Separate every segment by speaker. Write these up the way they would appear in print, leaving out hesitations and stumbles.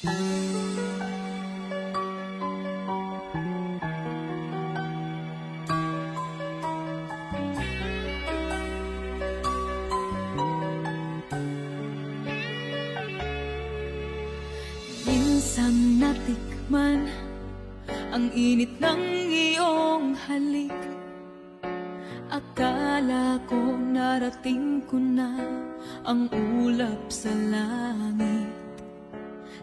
Speaker 1: Minsan natikman ang init ng iyong halik. Akala ko narating ko na ang ulap sa langit.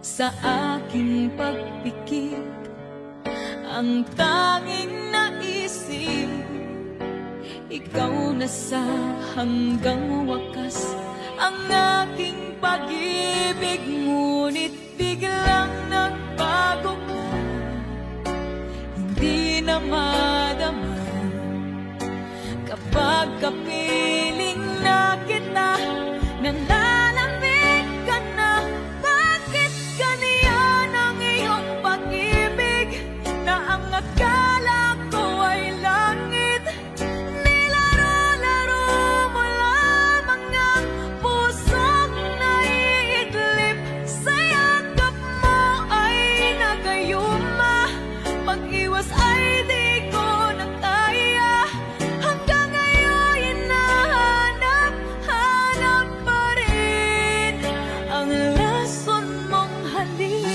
Speaker 1: Sa aking pagpikit, ang tanging naisip, ikaw na sa hanggang wakas ang aking pag-ibig. Ngunit biglang nagbago ka, hindi na madama kapag kapiling na kita. Nanlalamig ka na, bakit ganyan ang iyong pag-ibig? Na ang akala ko ay langit, nilaro-laro mo lamang ang pusong naiidlip. Sa yakap mo ay nagayuma, pag-iwas ay di ko na kaya. Hanggang ngayon hinahanap-hanap pa rin ang lason mong halik.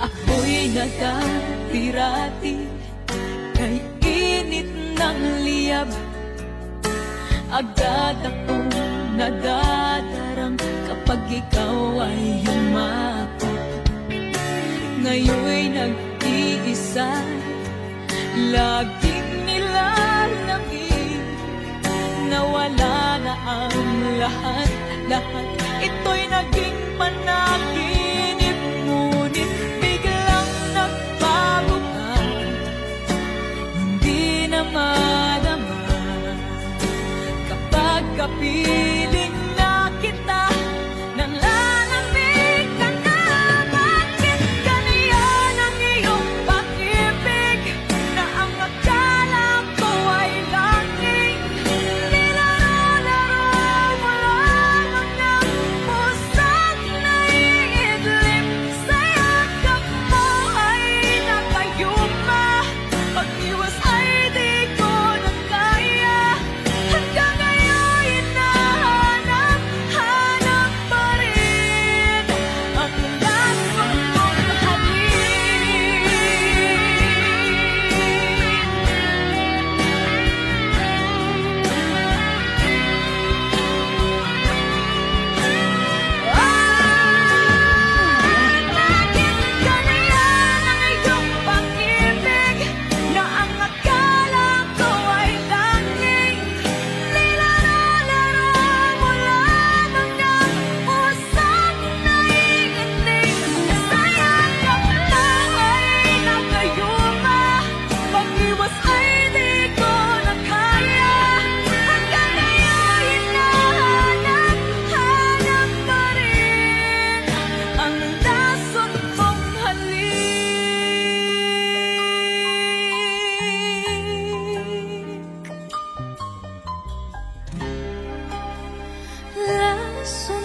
Speaker 1: Ako'y nagkatirati kay init ng liyab. Agad akong nadadarang kapag ikaw ay yumakap. Ngayon'y nag-iisa, laging nilalamig. Nawala na ang lahat. Ito'y naging panaginip. Ngunit biglang nagbago ka, hindi na madama kapag kapiling na kita. Nanlalamig ka na, bakit ganyan ang iyong pag-ibig? Na ang akala ko ay langit, nilaro-laro mo lamang ang pusong naiidlip. Sa yakap mo ay nakayuma, pag-iwas ay di ko na kaya. Hanggang ngayon hinahanap-hanap pa rin ang lason mong bakit ganyan ang iyong pag-ibig? Na ang akala ko ay langit, nilaro-laro mo lamang ang pusong naiinig. Sa yakap mo ay nagayuma, pag-iwas ay di ko na kaya. Hanggang ngayon hinahanap-hanap pa rin ang lason mong halik. Lason